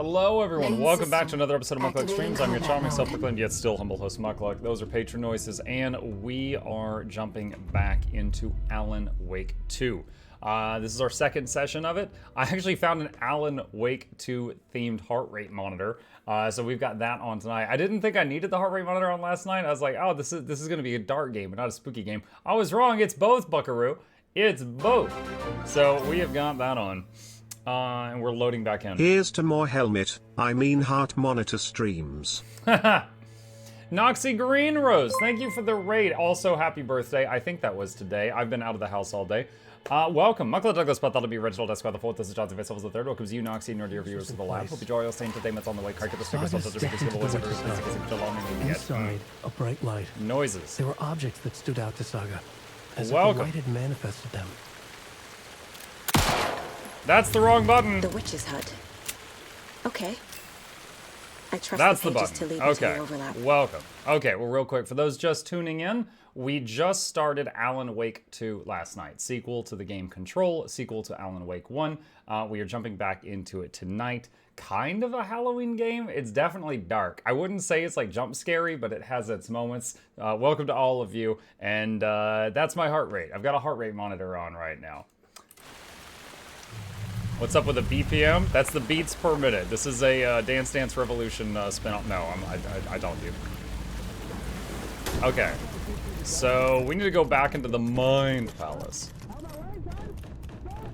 Hello everyone, Main welcome back to system. another episode of Mukluk Activating Streams. I'm your combat charming, mode. self-proclaimed yet still humble host Mukluk. Those are patron noises, and we are jumping back into Alan Wake 2. This is our second session of it. I actually found an Alan Wake 2 themed heart rate monitor, so we've got that on tonight. I didn't think I needed the heart rate monitor on last night. I was like, oh, this is going to be a dark game, but not a spooky game. I was wrong. It's both, Buckaroo. It's both. So we have got that on. And we're loading back in. Here's to more helmet, I mean heart monitor streams. Noxy Green Rose, thank you for the raid. Also, happy birthday. I think that was today. I've been out of the house all day. Welcome. Mukluk Douglas, Bartholomew, Reginald Esquire the 4th. This is Jonathan Vessels the 3rd. Welcome to you, Noxy, and your dear viewers to the lab. Hope you enjoy your stay entertainment's on the way. Crack the stickers, Inside, a bright light. Noises. There were objects that stood out to Saga, as if Welcome. the light had manifested them. That's the wrong button. The witch's hut. Okay. I trust That's the the pages to button. lead me to Okay. the overlap. Welcome. Okay, well, real quick, for those just tuning in, we just started Alan Wake 2 last night. Sequel to the game Control, sequel to Alan Wake 1. We are jumping back into it tonight. Kind of a Halloween game. It's definitely dark. I wouldn't say it's like jump scary, but it has its moments. Welcome to all of you. And that's my heart rate. I've got a heart rate monitor on right now. What's up with the BPM? That's the beats per minute. This is a Dance Dance Revolution spin-off. No, I don't do. Okay, so we need to go back into the Mind Palace.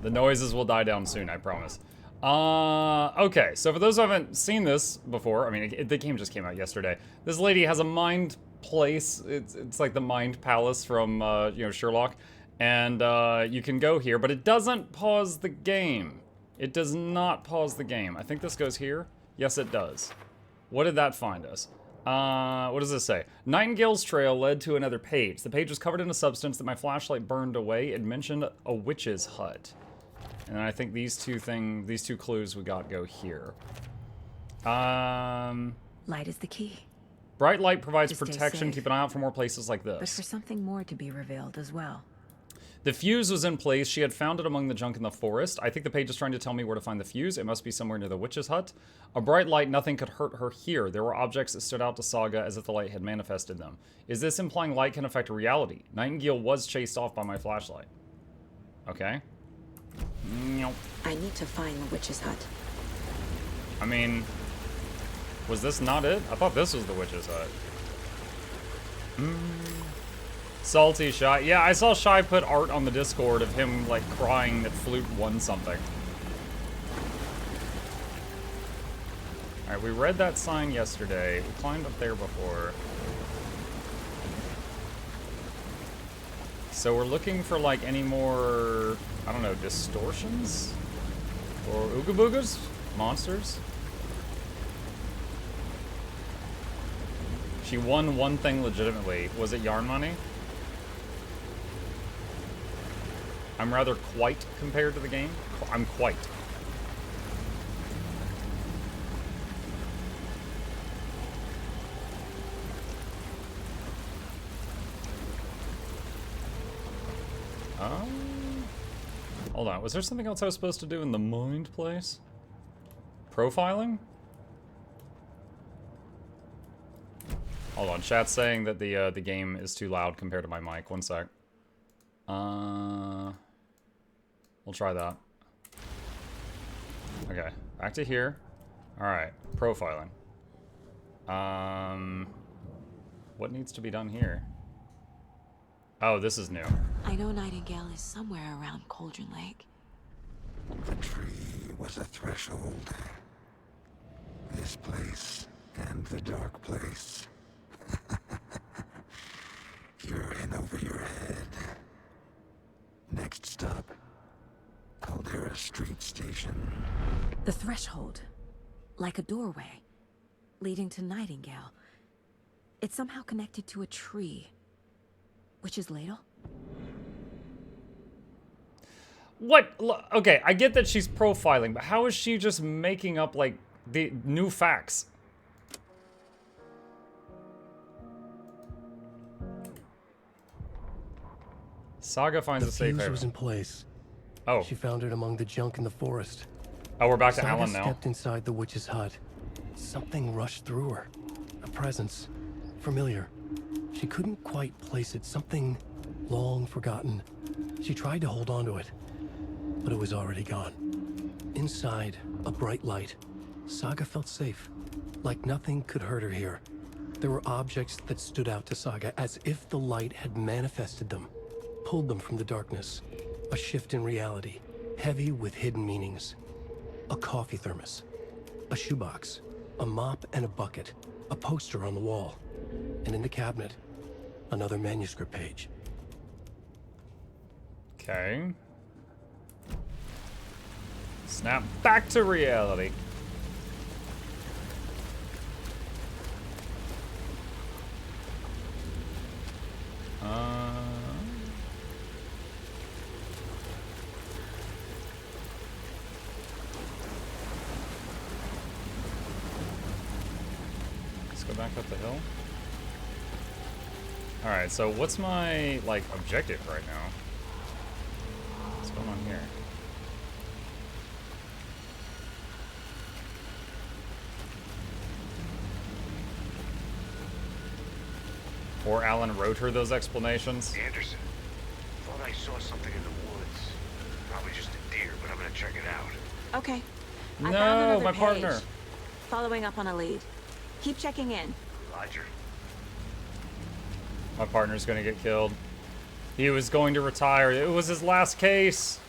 The noises will die down soon, I promise. Okay, so for those who haven't seen this before, I mean, the game just came out yesterday. This lady has a mind place. It's like the Mind Palace from, you know, Sherlock. And you can go here, but it doesn't pause the game. It does not pause the game. I think this goes here. Yes, it does. What did that find us? What does this say? Nightingale's trail led to another page. The page was covered in a substance that my flashlight burned away. It mentioned a witch's hut. And I think these two clues we got go here. Light is the key, Bright light provides To stay protection. safe. Keep an eye out for more places like but this. for something more to be revealed as well. The fuse was in place. She had found it among the junk in the forest. I think the page is trying to tell me where to find the fuse. It must be somewhere near the witch's hut. A bright light, nothing could hurt her here. There were objects that stood out to Saga as if the light had manifested them. Is this implying light can affect reality? Nightingale was chased off by my flashlight. Okay. Nope. I need to find the witch's hut. I mean, was this not it? I thought this was the witch's hut. Salty Shy. Yeah, I saw Shy put art on the Discord of him, like, crying that Flute won something. Alright, we read that sign yesterday. We climbed up there before. So we're looking for, like, any more, I don't know, distortions? Or ooga boogas? Monsters? She won one thing legitimately. Was it yarn money? I'm rather quite compared to the game. I'm quite. Hold on. Was there something else I was supposed to do in the mind place? Profiling? Hold on. Chat's saying that the game is too loud compared to my mic. One sec. We'll try that. Okay, back to here. Alright, profiling. What needs to be done here? Oh, this is new. I know Nightingale is somewhere around Cauldron Lake. The tree was a threshold. This place and the dark place. You're in over your head. Next stop, Caldera Street Station. The threshold, like a doorway, leading to Nightingale. It's somehow connected to a tree. Witch's ladle? What? Okay, I get that she's profiling, but how is she just making up, like, the new facts? Saga finds The a safe fuse haven. was in place. Oh. She found it among the junk in the forest. Oh, we're back to Saga Alan now. stepped inside the witch's hut. Something rushed through her. A presence. Familiar. She couldn't quite place it. Something long forgotten. She tried to hold on to it, but it was already gone. Inside, a bright light. Saga felt safe. Like nothing could hurt her here. There were objects that stood out to Saga as if the light had manifested them, pulled them from the darkness. A shift in reality, heavy with hidden meanings. A coffee thermos, a shoebox, a mop and a bucket, a poster on the wall, and in the cabinet, another manuscript page. Okay. Snap back to reality. Let's go back up the hill. Alright, so what's my, like, objective right now? What's going on here? Or Alan wrote her those explanations. Anderson, thought I saw something in the woods. Probably just a deer, but I'm gonna check it out. Okay. I found No, another my page. partner. Following up on a lead. Keep checking in. Roger. My partner's gonna get killed. He was going to retire. It was his last case.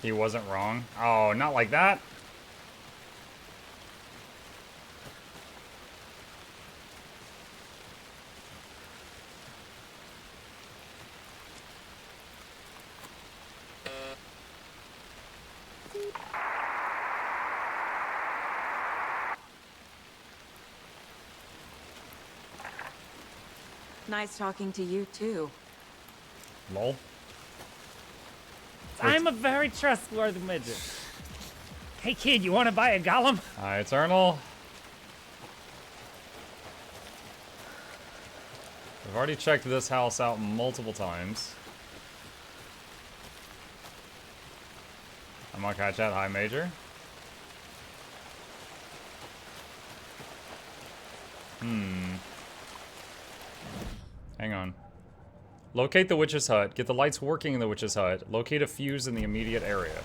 He wasn't wrong. Oh, not like that. Nice talking to you, too. Lol. I'm a very trustworthy midget. Hey kid, you want to buy a golem? Hi, Eternal. I've already checked this house out multiple times. I'm gonna catch that. Hi, Major. Hang on. Locate the witch's hut. Get the lights working in the witch's hut. Locate a fuse in the immediate area.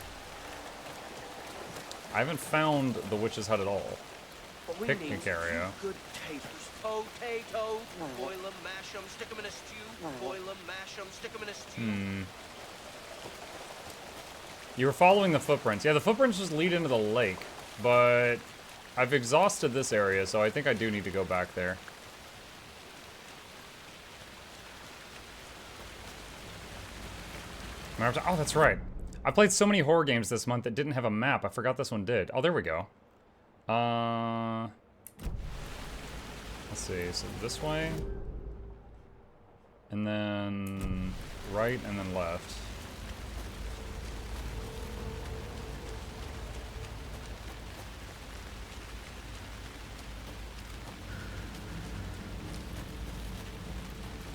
I haven't found the witch's hut at all. Picnic area. Good taters. Potatoes. Boil them, mash them, stick them in a stew. Boil them, mash them, stick them in a stew. You were following the footprints. Yeah, the footprints just lead into the lake, but I've exhausted this area, so I think I do need to go back there. Oh, that's right. I played so many horror games this month that didn't have a map. I forgot this one did. Oh, there we go. Let's see. So this way. And then right and then left.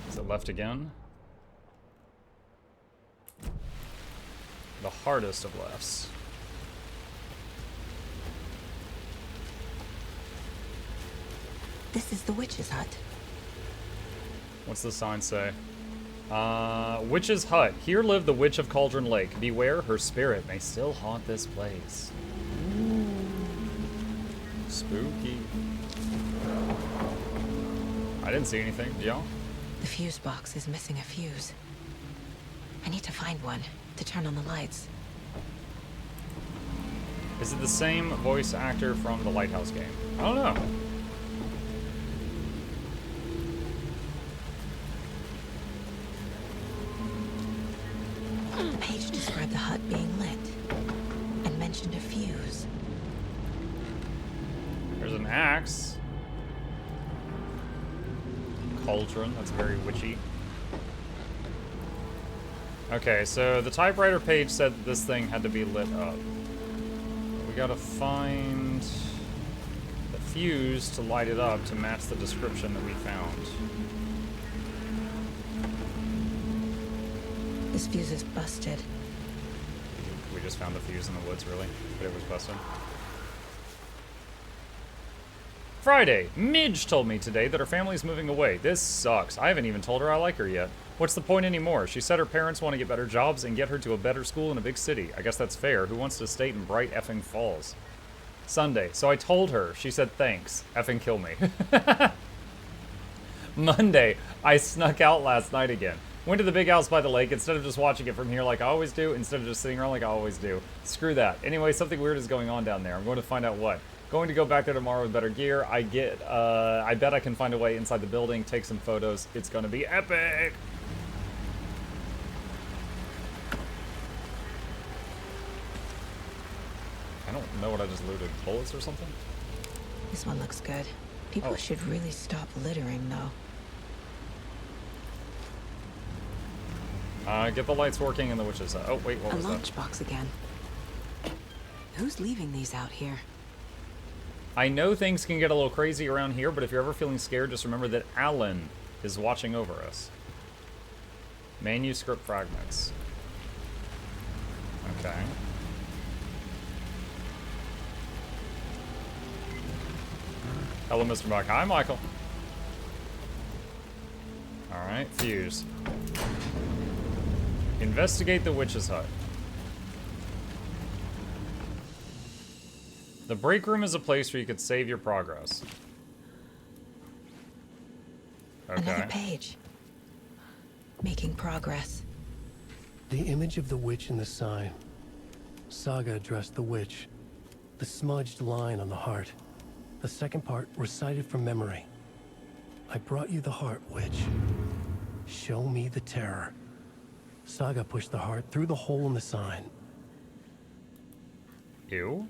Is it left again? The hardest of lefts. This is the witch's hut. What's the sign say? Witch's hut. Here lived the Witch of Cauldron Lake. Beware, her spirit may still haunt this place. Ooh. Spooky. I didn't see anything. Did y'all? The fuse box is missing a fuse. I need to find one to turn on the lights. Is it the same voice actor from the Lighthouse game? I don't know. The page described the hut being lit and mentioned a fuse. There's an axe. Cauldron, that's very witchy. Okay, so the typewriter page said that this thing had to be lit up. We we gotta find the fuse to light it up to match the description that we found. This fuse is busted. We just found the fuse in the woods, really? But it was busted. Friday. Midge told me today that her family's moving away. This sucks. I haven't even told her I like her yet. What's the point anymore? She said her parents want to get better jobs and get her to a better school in a big city. I guess that's fair. Who wants to stay in bright effing Falls? Sunday. So I told her. She said thanks. Effing kill me. Monday. I snuck out last night again. Went to the big house by the lake instead of just watching it from here like I always do, instead of just sitting around like I always do. Screw that. Anyway, something weird is going on down there. I'm going to find out what. Going to go back there tomorrow with better gear. I bet I can find a way inside the building, take some photos. It's going to be epic. I don't know what I just looted. Bullets or something? This one looks good. People Oh. should really stop littering, though. Get the lights working in the witch's hut. Oh, wait, what A was that? lunchbox again. Who's leaving these out here? I know things can get a little crazy around here, but if you're ever feeling scared, just remember that Alan is watching over us. Manuscript fragments. Okay. Hello, Mr. Buck. Hi, Michael. Alright, fuse. Investigate the witch's hut. The break room is a place where you could save your progress. Another Okay. page. Making progress. The image of the witch in the sign. Saga addressed the witch. The smudged line on the heart. The second part recited from memory. I brought you the heart, witch. Show me the terror. Saga pushed the heart through the hole in the sign. Ew.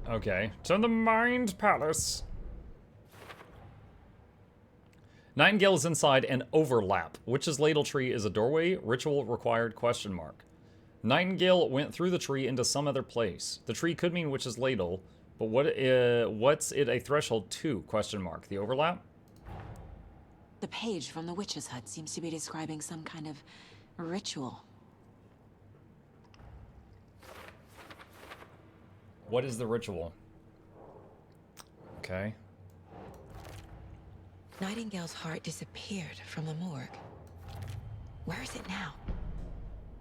Okay, to the Mind Palace. Nightingale is inside an overlap. Witch's ladle tree is a doorway. Ritual required ? Nightingale went through the tree into some other place. The tree could mean witch's ladle, but what's it a threshold to ? The overlap? The page from the witch's hut seems to be describing some kind of ritual. What is the ritual? Okay. Nightingale's heart disappeared from the morgue. Where is it now?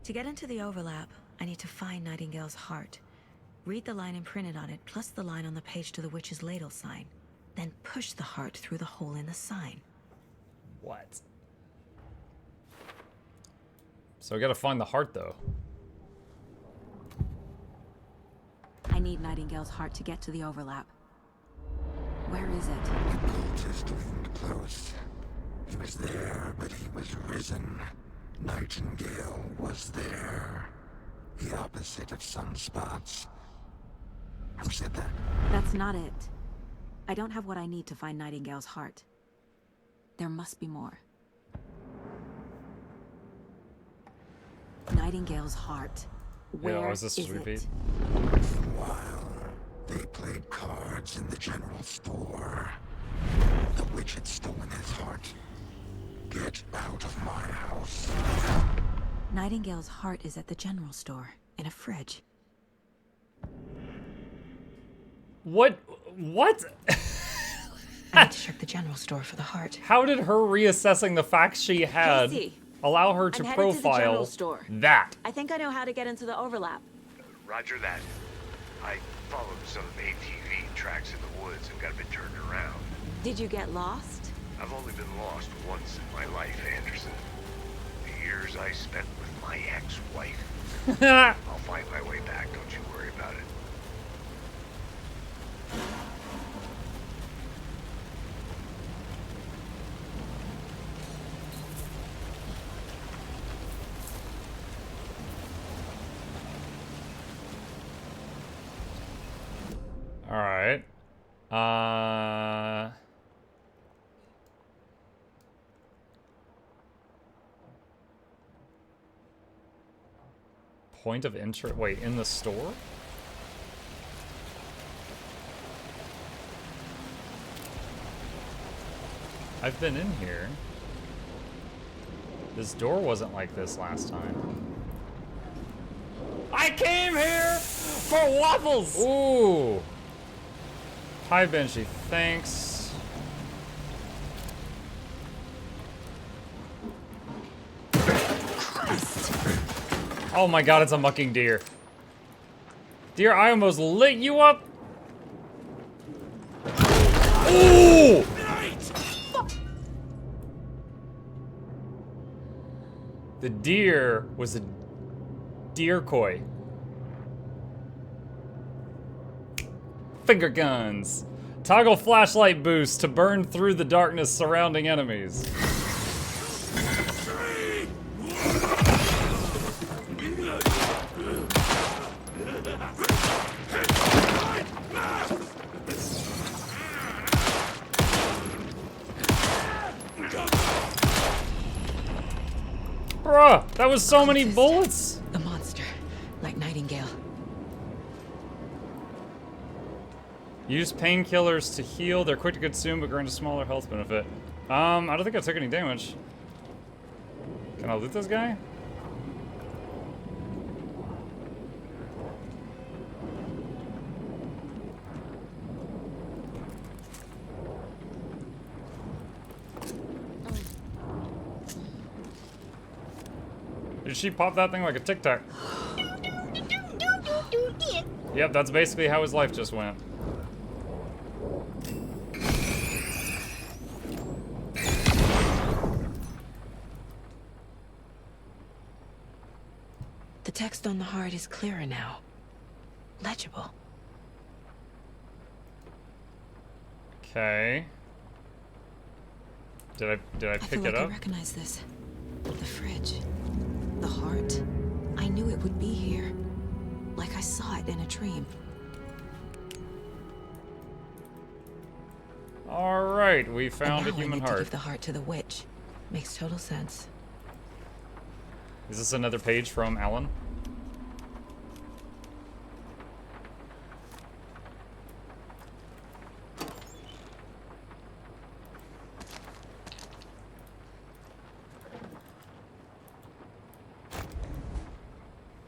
To get into the overlap, I need to find Nightingale's heart. Read the line imprinted on it, plus the line on the page to the witch's ladle sign. Then push the heart through the hole in the sign. What? So I gotta find the heart, though. I need Nightingale's heart to get to the overlap. Where is it? The cultist leaned close. He was there, but he was risen. Nightingale was there. The opposite of sunspots. Who said that? That's not it. I don't have what I need to find Nightingale's heart. There must be more. Nightingale's heart. Where is this is repeat? it? While they played cards in the general store, the witch had stolen his heart. Get out of my house. Nightingale's heart is at the general store, in a fridge. What? What? I need to check the general store for the heart. How did her reassessing the facts she had Casey, allow her to I'm headed to the general profile store. that? I think I know how to get into the overlap. Roger that. I followed some ATV tracks in the woods and got a bit turned around. Did you get lost? I've only been lost once in my life, Anderson. The years I spent with my ex-wife. I'll find my way back, don't you worry about it. All right. Point of interest. Wait, in the store? I've been in here. This door wasn't like this last time. I came here for waffles! Ooh! Hi, Benji. Thanks. Oh my god, it's a mucking deer. Deer, I almost lit you up! Ooh! The deer was a deer koi. Finger guns. Toggle flashlight boost to burn through the darkness surrounding enemies. Bruh, that was so many bullets. A monster, like Nightingale. Use painkillers to heal. They're quick to consume, but grant a smaller health benefit. I don't think I took any damage. Can I loot this guy? Did she pop that thing like a Tic Tac? Yep, that's basically how his life just went. The text on the heart is clearer now. Legible. Okay. Did I I feel pick like it up? I recognize this. The fridge. The heart. I knew it would be here. Like I saw it in a dream. Alright, we And found a now I human need to heart. give the heart to the witch. Makes total sense. Is this another page from Alan?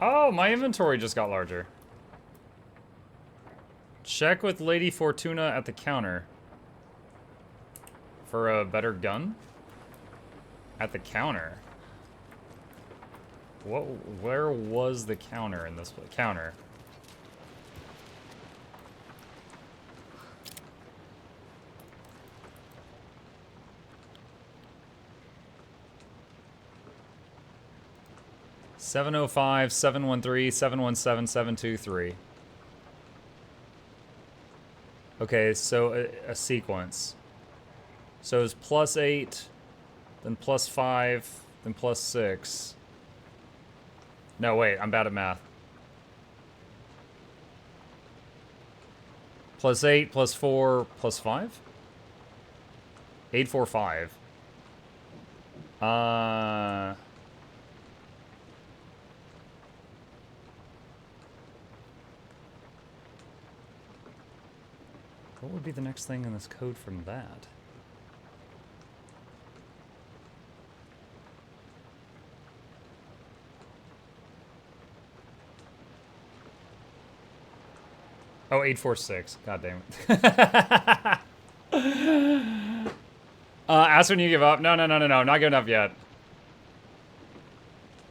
Oh, my inventory just got larger. Check with Lady Fortuna at the counter. For a better gun? At the counter? What? Where was the counter in this place? Counter. (705, 713, 717, 723). Okay, so a sequence. So it's +8, then +5, then +6. No, wait, I'm bad at math. +8, +4, +5? 8, 4, 5. What would be the next thing in this code from that? Oh, 846. God damn it. Ask when you give up. No, not giving up yet.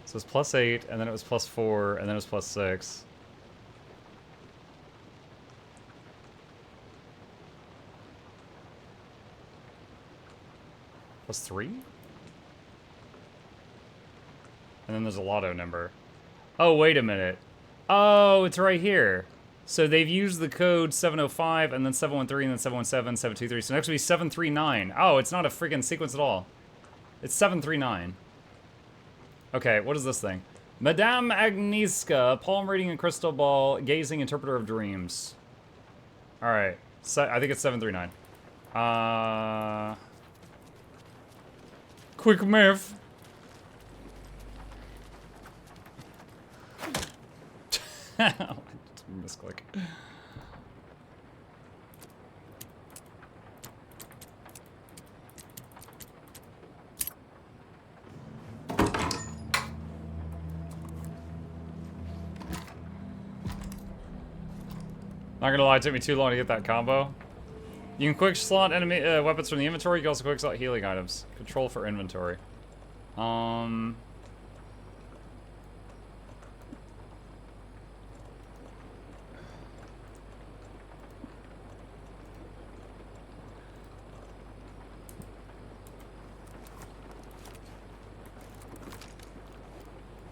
So it's +8, and then it was +4, and then it was +6. +3? And then there's a lotto number. Oh, wait a minute. Oh, it's right here. So they've used the code 705, and then 713, and then 717, 723. So next will be 739. Oh, it's not a freaking sequence at all. It's 739. Okay, what is this thing? Madame Agnieszka, palm reading and crystal ball, gazing, interpreter of dreams. Alright, so I think it's 739. Quick math. Misclick. Not gonna lie, it took me too long to get that combo. You can quick slot enemy weapons from the inventory. You can also quick slot healing items. Control for inventory.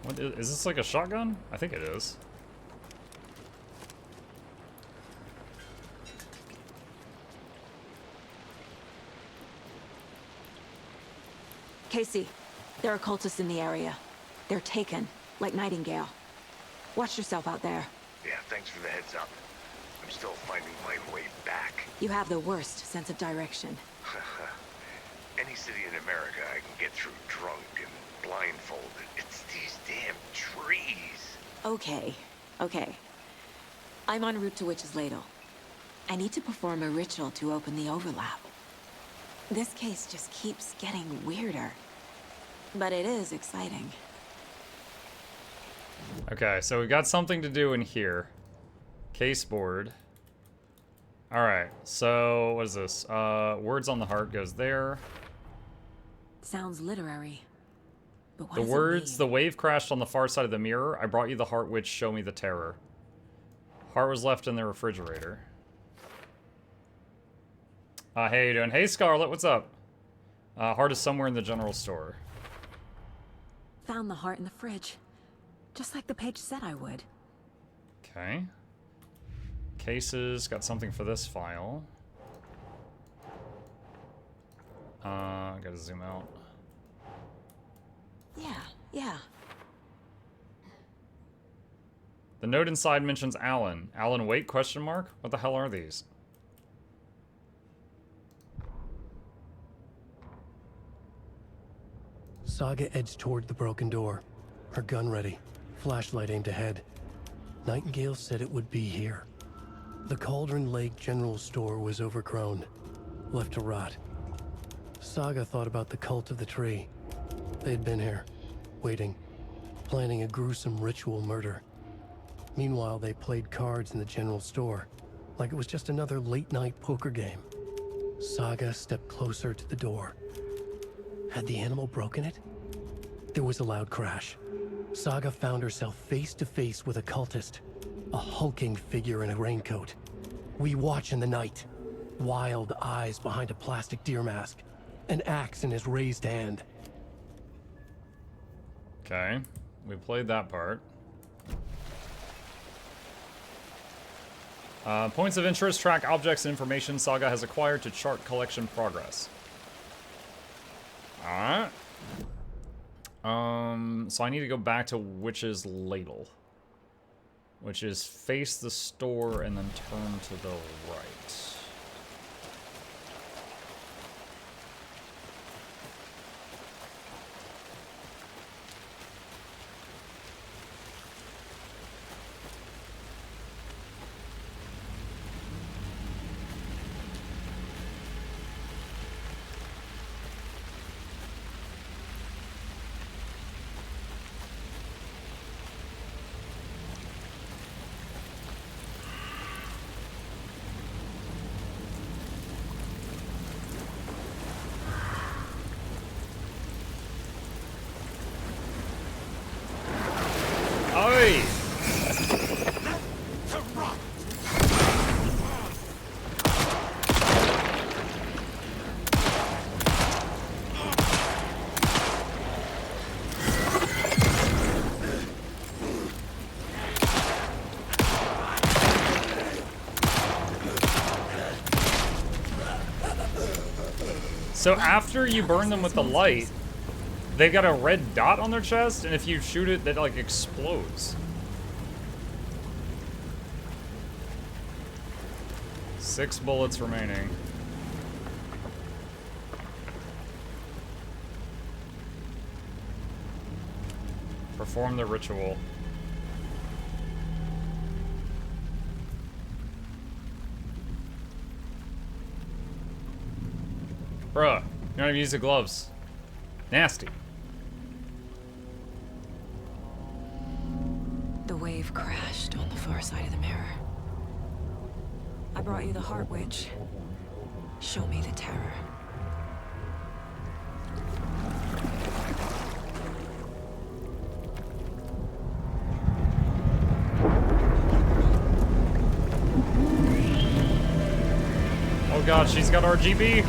What is this, like a shotgun? I think it is. Casey, there are cultists in the area. They're taken, like Nightingale. Watch yourself out there. Yeah, thanks for the heads up. I'm still finding my way back. You have the worst sense of direction. Any city in America I can get through drunk and blindfolded. It's these damn trees. Okay, okay. I'm en route to Witch's Ladle. I need to perform a ritual to open the overlap. This case just keeps getting weirder. But it is exciting. Okay, so we've got something to do in here. Case board. Alright, so what is this? Words on the heart goes there. Sounds literary. But what The does it words, mean? the wave crashed on the far side of the mirror. I brought you the heart which show me the terror. Heart was left in the refrigerator. Hey, how you doing? Hey, Scarlet, what's up? Heart is somewhere in the general store. Found the heart in the fridge. Just like the page said I would. Okay. Cases, got something for this file. Gotta zoom out. Yeah. The note inside mentions Alan. Alan Wake, question mark? What the hell are these? Saga edged toward the broken door, her gun ready, flashlight aimed ahead. Nightingale said it would be here. The Cauldron Lake General Store was overgrown, left to rot. Saga thought about the cult of the tree. They'd been here, waiting, planning a gruesome ritual murder. Meanwhile, they played cards in the general store, like it was just another late-night poker game. Saga stepped closer to the door. Had the animal broken it? There was a loud crash. Saga found herself face to face with a cultist, a hulking figure in a raincoat. We watch in the night, wild eyes behind a plastic deer mask, an axe in his raised hand. Okay, we played that part. Points of interest, track objects and information Saga has acquired to chart collection progress. Alright. So I need to go back to Witch's Ladle. Which is face the store and then turn to the right. Oi! So after you burn them with the light, they've got a red dot on their chest, and if you shoot it, that like explodes. 6 bullets remaining. Perform the ritual. Bruh, you don't even use the gloves. Nasty. The wave crashed on the far side of the mirror. I brought you the Heart Witch. Show me the terror. Oh god, she's got RGB.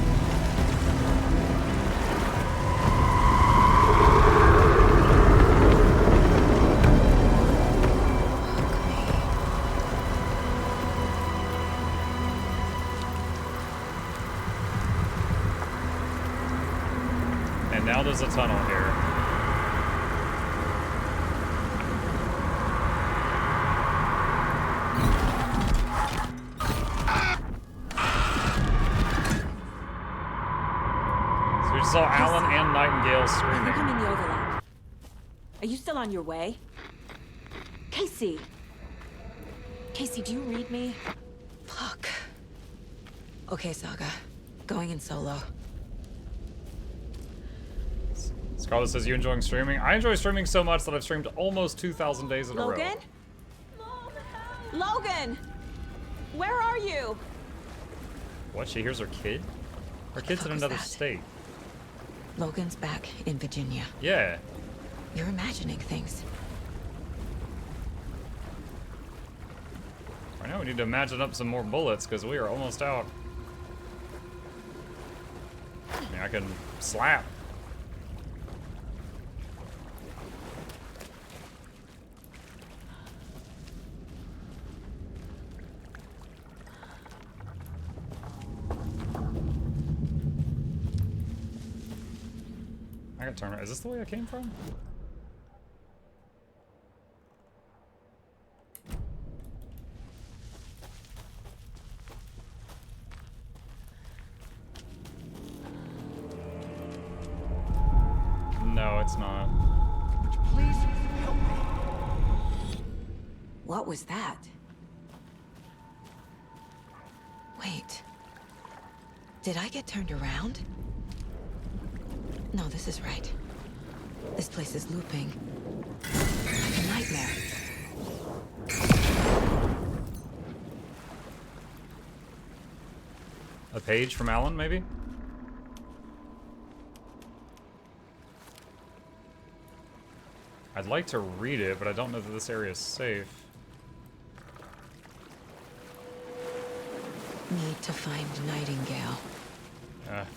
And now there's a tunnel here. So we just saw Alan and Nightingale I think screaming. I'm in the overlap. Are you still on your way? Casey! Casey, do you read me? Fuck. Okay, Saga. Going in solo. Scarlett says, you enjoying streaming? I enjoy streaming so much that I've streamed almost 2,000 days in a row. Logan? Logan! Where are you? What? She hears her kid? Her kid's in fuck was another that? state. Logan's back in Virginia. Yeah. You're imagining things. Right now we need to imagine up some more bullets because we are almost out. I mean, I can slap. I can turn it. Is this the way I came from? No, it's not. Please help me. What was that? Wait. Did I get turned around? No, this is right. This place is looping. Like a nightmare. A page from Alan, maybe? I'd like to read it, but I don't know that this area is safe. Need to find Nightingale.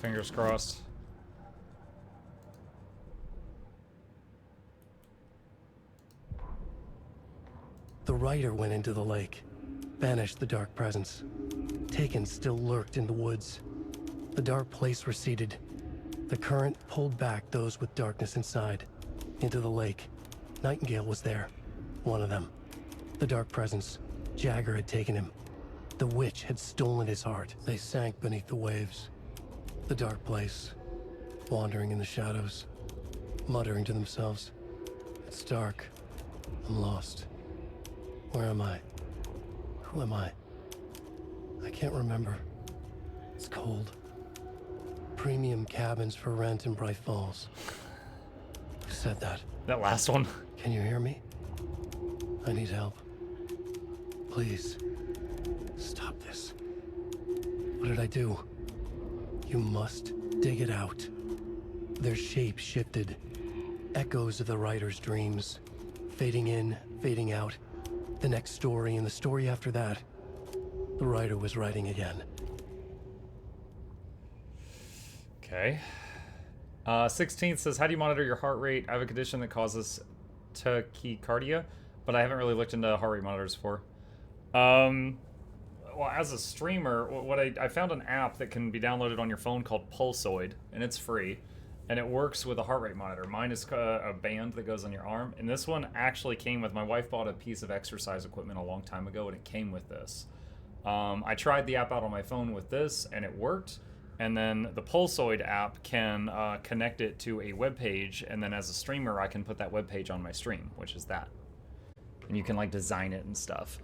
Fingers crossed. The rider went into the lake, banished the dark presence. Taken still lurked in the woods. The dark place receded. The current pulled back those with darkness inside, into the lake. Nightingale was there, one of them. The dark presence, Jagger had taken him. The witch had stolen his heart. They sank beneath the waves. The dark place, wandering in the shadows, muttering to themselves. It's dark. I'm lost. Where am I? Who am I? I can't remember. It's cold. Premium cabins for rent in Bright Falls. Who said that? That last one. Can you hear me? I need help. Please. Stop this. What did I do? You must dig it out. Their shape shifted. Echoes of the writer's dreams. Fading in, fading out. The next story and the story after that. The writer was writing again. Okay. 16th says, how do you monitor your heart rate? I have a condition that causes tachycardia, but I haven't really looked into heart rate monitors before. Well, as a streamer, what I found an app that can be downloaded on your phone called Pulsoid, and it's free, and it works with a heart rate monitor. Mine is a band that goes on your arm, and this one actually came with, my wife bought a piece of exercise equipment a long time ago, and it came with this. I tried the app out on my phone with this, and it worked. And then the Pulsoid app can connect it to a web page, and then as a streamer, I can put that web page on my stream, which is that. And you can like design it and stuff.